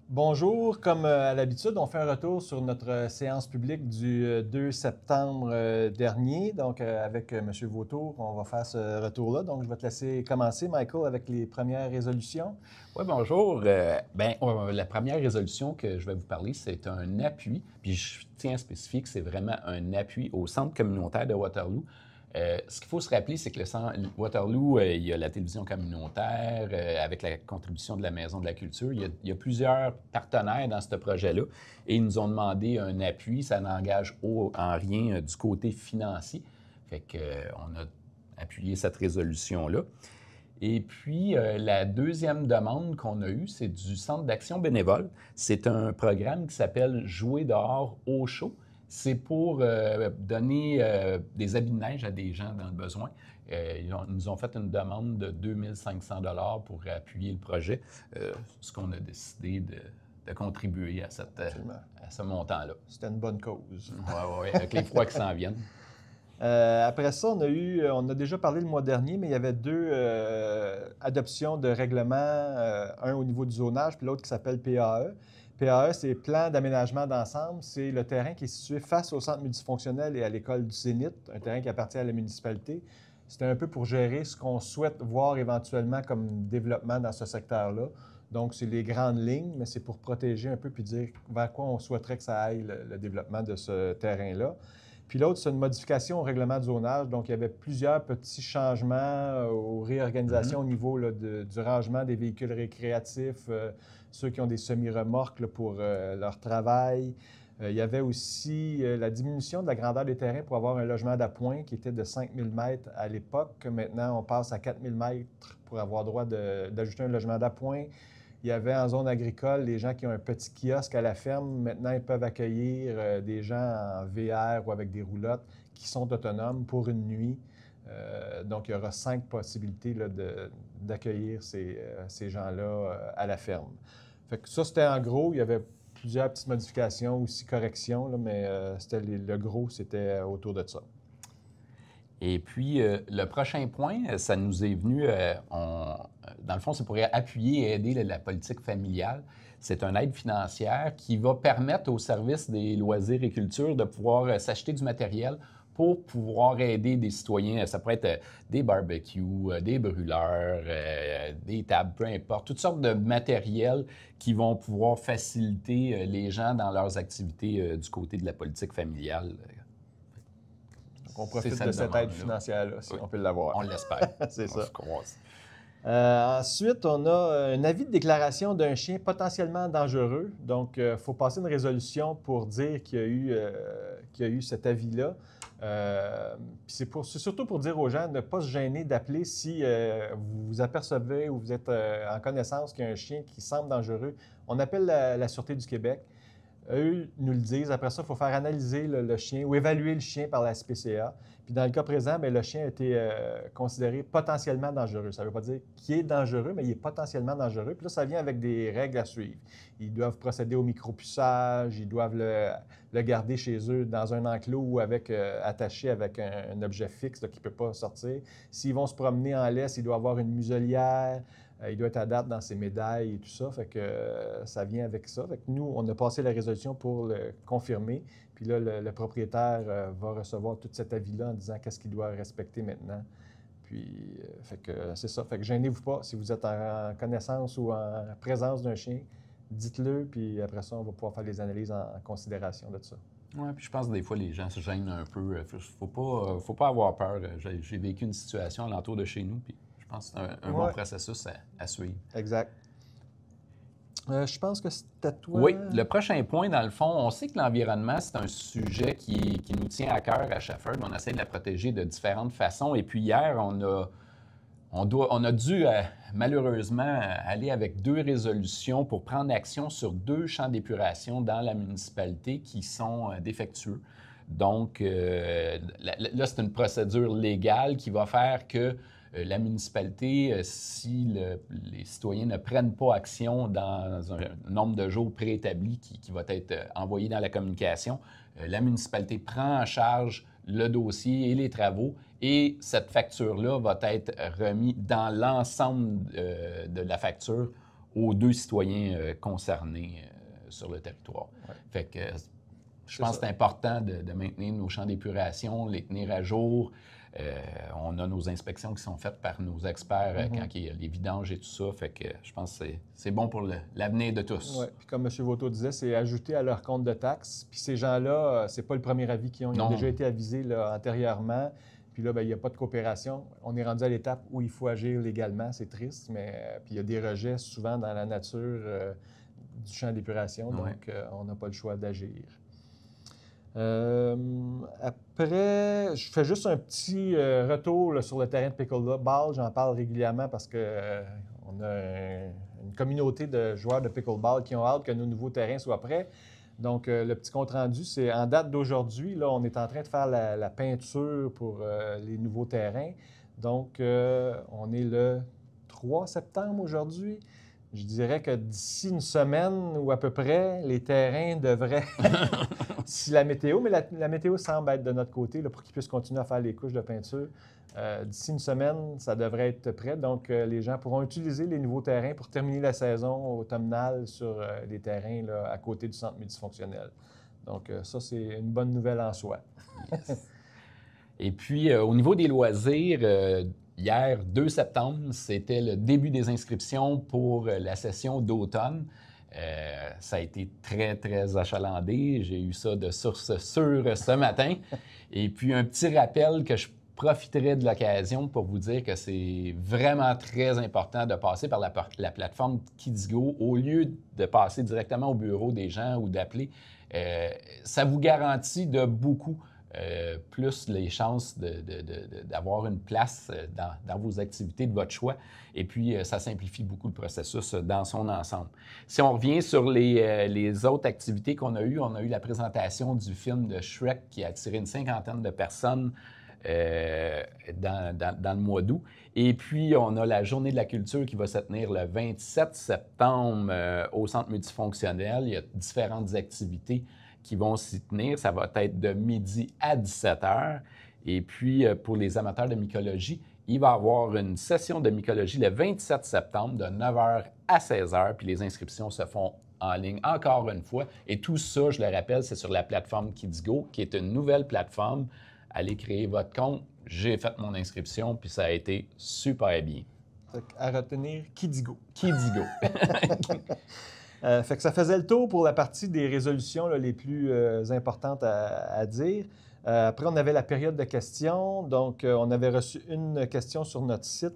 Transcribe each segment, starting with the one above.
Bonjour, comme à l'habitude, on fait un retour sur notre séance publique du 2 septembre dernier. Donc, avec M. Vautour, on va faire ce retour-là. Donc, je vais te laisser commencer, Michael, avec les premières résolutions. Oui, bonjour. La première résolution que je vais vous parler, c'est un appui, puis je tiens à spécifier que c'est vraiment un appui au centre communautaire de Waterloo. Ce qu'il faut se rappeler, c'est que le centre Waterloo, il y a la télévision communautaire avec la contribution de la Maison de la Culture. Il y a plusieurs partenaires dans ce projet-là et ils nous ont demandé un appui. Ça n'engage en rien du côté financier. Fait qu'on a appuyé cette résolution-là. Et puis, la deuxième demande qu'on a eue, c'est du Centre d'action bénévole. C'est un programme qui s'appelle Jouer dehors au chaud. C'est pour donner des habits de neige à des gens dans le besoin. Ils nous ont fait une demande de 2500 $ pour appuyer le projet, ce qu'on a décidé de contribuer à ce montant-là. C'était une bonne cause. Oui, avec les froids qui s'en viennent. Après ça, on a déjà parlé le mois dernier, mais il y avait deux adoptions de règlements, un au niveau du zonage, puis l'autre qui s'appelle PAE. PAE, c'est Plan d'aménagement d'ensemble. C'est le terrain qui est situé face au centre multifonctionnel et à l'école du Zénith, un terrain qui appartient à la municipalité. C'était un peu pour gérer ce qu'on souhaite voir éventuellement comme développement dans ce secteur-là. Donc, c'est les grandes lignes, mais c'est pour protéger un peu puis dire vers quoi on souhaiterait que ça aille le développement de ce terrain-là. Puis l'autre, c'est une modification au règlement de zonage. Donc, il y avait plusieurs petits changements aux réorganisations au niveau là, du rangement des véhicules récréatifs, ceux qui ont des semi-remorques là, pour leur travail. Il y avait aussi la diminution de la grandeur des terrains pour avoir un logement d'appoint qui était de 5000 mètres à l'époque. Maintenant, on passe à 4000 mètres pour avoir droit d'ajouter un logement d'appoint. Il y avait en zone agricole les gens qui ont un petit kiosque à la ferme. Maintenant, ils peuvent accueillir des gens en VR ou avec des roulottes qui sont autonomes pour une nuit. Donc, il y aura 5 possibilités là, d'accueillir ces gens-là à la ferme. Fait que ça, c'était en gros. Il y avait plusieurs petites modifications, aussi corrections, là, mais c'était le gros, c'était autour de ça. Et puis, le prochain point, ça nous est venu, dans le fond, c'est pour appuyer et aider la politique familiale. C'est une aide financière qui va permettre au service des loisirs et culture de pouvoir s'acheter du matériel pour pouvoir aider des citoyens. Ça pourrait être des barbecues, des brûleurs, des tables, peu importe, toutes sortes de matériel qui vont pouvoir faciliter les gens dans leurs activités du côté de la politique familiale. On profite de cette aide financière-là, si on peut l'avoir. On l'espère. C'est ça. Se croise. Ensuite, on a un avis de déclaration d'un chien potentiellement dangereux. Donc, il faut passer une résolution pour dire qu'il y a eu cet avis-là. C'est surtout pour dire aux gens de ne pas se gêner d'appeler si vous vous apercevez ou vous êtes en connaissance qu'il y a un chien qui semble dangereux. On appelle la Sûreté du Québec. Eux nous le disent. Après ça, il faut faire analyser le chien ou évaluer le chien par la SPCA. Puis dans le cas présent, bien, le chien a été considéré potentiellement dangereux. Ça ne veut pas dire qu'il est dangereux, mais il est potentiellement dangereux. Puis là, ça vient avec des règles à suivre. Ils doivent procéder au micropuçage, ils doivent le garder chez eux dans un enclos ou attaché avec un objet fixe qui ne peut pas sortir. S'ils vont se promener en laisse, il doit avoir une muselière. Il doit être à date dans ses médailles et tout ça. Fait que ça vient avec ça. Fait que nous, on a passé la résolution pour le confirmer. Puis là, le propriétaire va recevoir tout cet avis-là en disant qu'est-ce qu'il doit respecter maintenant. Puis, fait que c'est ça. Fait que gênez-vous pas. Si vous êtes en connaissance ou en présence d'un chien, dites-le. Puis après ça, on va pouvoir faire les analyses en considération de ça. Oui, puis je pense que des fois, les gens se gênent un peu. Faut pas avoir peur. J'ai vécu une situation alentour de chez nous, puis je pense que c'est un bon processus à suivre. Exact. Je pense que c'est à toi. Oui, le prochain point, dans le fond, on sait que l'environnement, c'est un sujet qui nous tient à cœur à Shefford. On essaie de la protéger de différentes façons. Et puis hier, on a dû malheureusement aller avec 2 résolutions pour prendre action sur 2 champs d'épuration dans la municipalité qui sont défectueux. Donc, là, c'est une procédure légale qui va faire que la municipalité, si les citoyens ne prennent pas action dans un nombre de jours préétabli qui va être envoyé dans la communication, la municipalité prend en charge le dossier et les travaux et cette facture-là va être remise dans l'ensemble de la facture aux 2 citoyens concernés sur le territoire. Ouais. Fait que je pense que c'est important de maintenir nos champs d'épuration, les tenir à jour. On a nos inspections qui sont faites par nos experts quand il y a les vidanges et tout ça. Fait que je pense que c'est bon pour l'avenir de tous. Oui, puis comme M. Vauteau disait, c'est ajouté à leur compte de taxes. Puis ces gens-là, c'est pas le premier avis qu'ils ont. Ils ont déjà été avisés là, antérieurement. Puis là, il n'y a pas de coopération. On est rendu à l'étape où il faut agir légalement. C'est triste, mais puis il y a des rejets souvent dans la nature du champ d'épuration. Donc, on n'a pas le choix d'agir. Après, je fais juste un petit retour là, sur le terrain de pickleball. J'en parle régulièrement parce que on a une communauté de joueurs de pickleball qui ont hâte que nos nouveaux terrains soient prêts. Donc, le petit compte-rendu, c'est en date d'aujourd'hui. Là, on est en train de faire la peinture pour les nouveaux terrains. Donc, on est le 3 septembre aujourd'hui. Je dirais que d'ici une semaine ou à peu près, les terrains devraient... si la météo, mais la météo semble être de notre côté là, pour qu'ils puissent continuer à faire les couches de peinture. D'ici une semaine, ça devrait être prêt. Donc, les gens pourront utiliser les nouveaux terrains pour terminer la saison automnale sur les terrains là, à côté du centre multifonctionnel. Donc, ça, c'est une bonne nouvelle en soi. Yes. Et puis, au niveau des loisirs, hier, 2 septembre, c'était le début des inscriptions pour la session d'automne. Ça a été très, très achalandé. J'ai eu ça de source sûre ce matin. Et puis, un petit rappel que je profiterai de l'occasion pour vous dire que c'est vraiment très important de passer par la plateforme KidsGo au lieu de passer directement au bureau des gens ou d'appeler. Ça vous garantit de beaucoup plus les chances d'avoir une place dans vos activités de votre choix. Et puis, ça simplifie beaucoup le processus dans son ensemble. Si on revient sur les autres activités qu'on a eues, on a eu la présentation du film de Shrek qui a attiré une 50aine de personnes dans le mois d'août. Et puis, on a la Journée de la culture qui va se tenir le 27 septembre au Centre multifonctionnel. Il y a différentes activités qui vont s'y tenir. Ça va être de midi à 17h. Et puis, pour les amateurs de mycologie, il va y avoir une session de mycologie le 27 septembre de 9h à 16h. Puis les inscriptions se font en ligne encore une fois. Et tout ça, je le rappelle, c'est sur la plateforme KidsGo, qui est une nouvelle plateforme. Allez créer votre compte. J'ai fait mon inscription, puis ça a été super bien. À retenir, KidsGo. KidsGo. Fait que ça faisait le tour pour la partie des résolutions là, les plus importantes à dire. Après, on avait la période de questions. Donc, on avait reçu une question sur notre site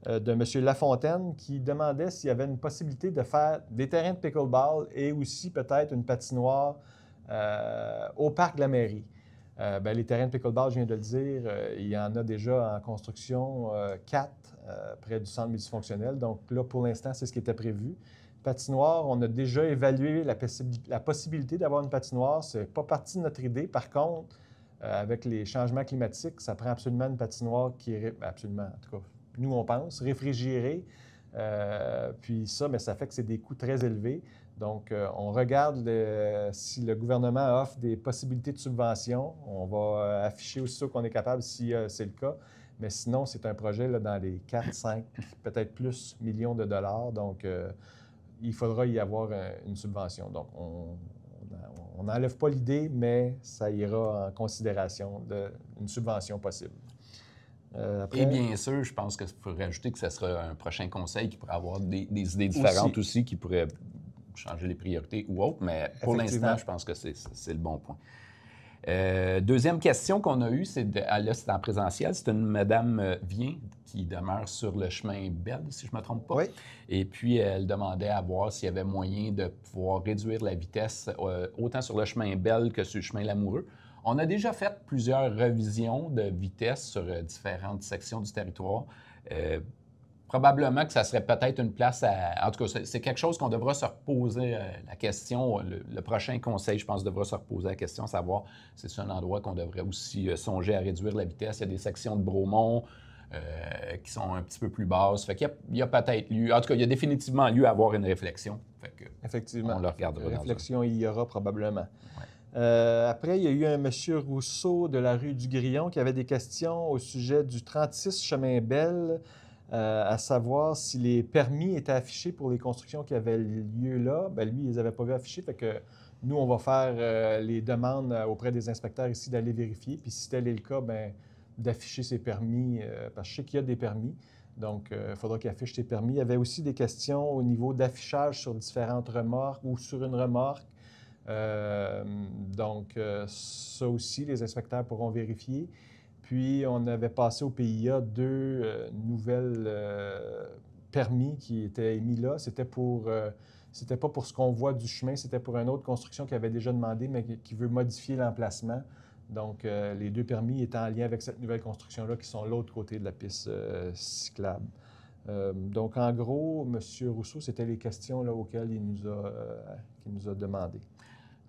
de M. Lafontaine qui demandait s'il y avait une possibilité de faire des terrains de pickleball et aussi peut-être une patinoire au parc de la mairie. Les terrains de pickleball, je viens de le dire, il y en a déjà en construction 4 près du centre multifonctionnel. Donc là, pour l'instant, c'est ce qui était prévu. Patinoire, on a déjà évalué la possibilité d'avoir une patinoire. Ce n'est pas partie de notre idée. Par contre, avec les changements climatiques, ça prend absolument une patinoire qui est, absolument, en tout cas, nous on pense, réfrigérée. Puis ça, mais ça fait que c'est des coûts très élevés. Donc, on regarde si le gouvernement offre des possibilités de subvention. On va afficher aussitôt qu'on est capable si c'est le cas. Mais sinon, c'est un projet là, dans les 4, 5, peut-être plus millions de dollars. Donc, il faudra y avoir une subvention. Donc, on n'enlève pas l'idée, mais ça ira en considération d'une subvention possible. Après, et bien sûr, je pense qu'il faudrait rajouter que ce sera un prochain conseil qui pourrait avoir des idées différentes aussi qui pourraient changer les priorités ou autres, mais pour l'instant, je pense que c'est le bon point. Deuxième question qu'on a eue, c'est en présentiel, c'est une Madame Vien qui demeure sur le chemin Belle, si je ne me trompe pas. Oui. Et puis, elle demandait à voir s'il y avait moyen de pouvoir réduire la vitesse autant sur le chemin Belle que sur le chemin Lamoureux. On a déjà fait plusieurs revisions de vitesse sur différentes sections du territoire. Probablement que ça serait peut-être une place à... En tout cas, c'est quelque chose qu'on devra se reposer la question. Le prochain conseil, je pense, devra se reposer la question, savoir si c'est un endroit qu'on devrait aussi songer à réduire la vitesse. Il y a des sections de Bromont qui sont un petit peu plus basses. Fait qu'il y a peut-être lieu... En tout cas, il y a définitivement lieu à avoir une réflexion. Fait que effectivement. On le regardera. Réflexion, il y aura probablement. Ouais. Après, il y a eu un monsieur Rousseau de la rue du Grillon qui avait des questions au sujet du 36 chemin Belle. à savoir si les permis étaient affichés pour les constructions qui avaient lieu là. Bien, lui, ils les avaient pas vu affichés. Fait que nous, on va faire les demandes auprès des inspecteurs ici d'aller vérifier. Puis si tel est le cas, bien, d'afficher ses permis, parce que je sais qu'il y a des permis. Donc, il faudra qu'il affiche ses permis. Il y avait aussi des questions au niveau d'affichage sur différentes remorques ou sur une remorque. Ça aussi, les inspecteurs pourront vérifier. Puis, on avait passé au PIA deux nouvelles permis qui étaient émis là. C'était pas pour ce qu'on voit du chemin, c'était pour une autre construction qui avait déjà demandé, mais qui veut modifier l'emplacement. Donc, les deux permis étaient en lien avec cette nouvelle construction-là qui sont de l'autre côté de la piste cyclable. Donc, en gros, M. Rousseau, c'était les questions là, auxquelles qu'il nous a demandé.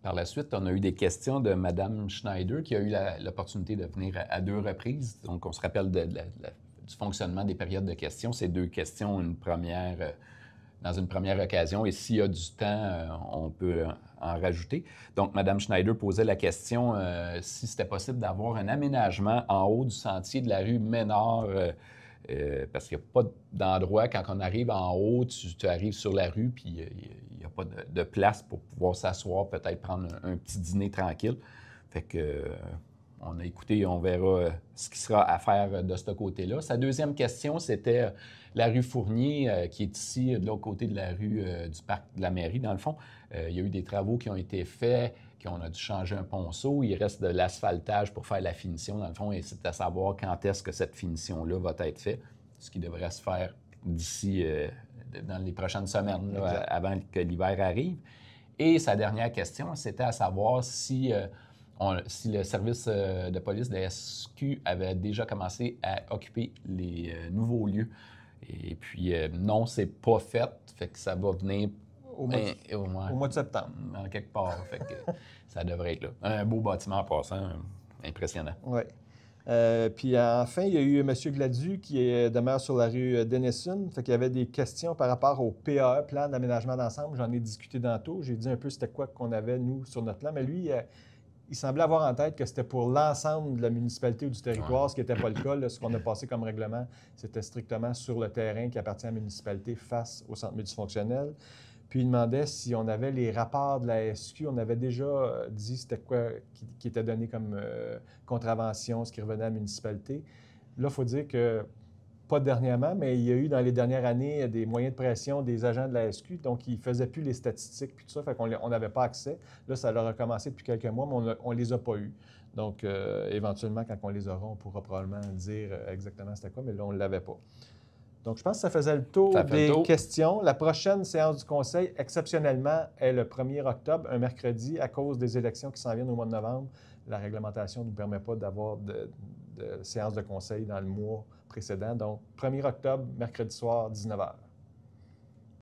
Par la suite, on a eu des questions de Mme Schneider qui a eu l'opportunité de venir à deux reprises. Donc, on se rappelle du fonctionnement des périodes de questions. C'est deux questions, dans une première occasion. Et s'il y a du temps, on peut en rajouter. Donc, Mme Schneider posait la question si c'était possible d'avoir un aménagement en haut du sentier de la rue Ménard. Parce qu'il n'y a pas d'endroit, quand on arrive en haut, tu arrives sur la rue, puis il n'y a pas de place pour pouvoir s'asseoir, peut-être prendre un petit dîner tranquille. Fait que on a écouté, on verra ce qui sera à faire de ce côté-là. Sa deuxième question, c'était la rue Fournier, qui est ici, de l'autre côté de la rue du parc de la mairie, dans le fond. Il y a eu des travaux qui ont été faits, qu'on a dû changer un ponceau. Il reste de l'asphaltage pour faire la finition, dans le fond, et c'est à savoir quand est-ce que cette finition-là va être faite, ce qui devrait se faire d'ici, dans les prochaines semaines, là, avant que l'hiver arrive. Et sa dernière question, c'était à savoir si le service de police de la SQ avait déjà commencé à occuper les nouveaux lieux. Et puis, non, c'est pas fait. Fait que ça va venir au mois de septembre. En quelque part. Fait que ça devrait être là. Un beau bâtiment en passant, impressionnant. Oui. Puis enfin, il y a eu M. Gladu qui demeure sur la rue Denison. Fait qu'il y avait des questions par rapport au PAE, plan d'aménagement d'ensemble. J'en ai discuté tantôt. J'ai dit un peu c'était quoi qu'on avait, nous, sur notre plan. Mais lui, il semblait avoir en tête que c'était pour l'ensemble de la municipalité ou du territoire, ce qui n'était pas le cas. Là, ce qu'on a passé comme règlement, c'était strictement sur le terrain qui appartient à la municipalité face au centre multifonctionnel. Puis il demandait si on avait les rapports de la SQ. On avait déjà dit c'était quoi qui était donné comme contravention, ce qui revenait à la municipalité. Là, il faut dire que, pas dernièrement, mais il y a eu dans les dernières années des moyens de pression des agents de la SQ, donc ils ne faisaient plus les statistiques puis tout ça, fait qu'on n'avait pas accès. Là, ça leur a commencé depuis quelques mois, mais on ne les a pas eus. Donc, éventuellement, quand on les aura, on pourra probablement dire exactement c'était quoi, mais là, on ne l'avait pas. Donc, je pense que ça faisait le tour des questions. La prochaine séance du Conseil, exceptionnellement, est le 1er octobre, un mercredi, à cause des élections qui s'en viennent au mois de novembre. La réglementation ne nous permet pas d'avoir de séance de Conseil dans le mois précédent. Donc, 1er octobre, mercredi soir, 19h.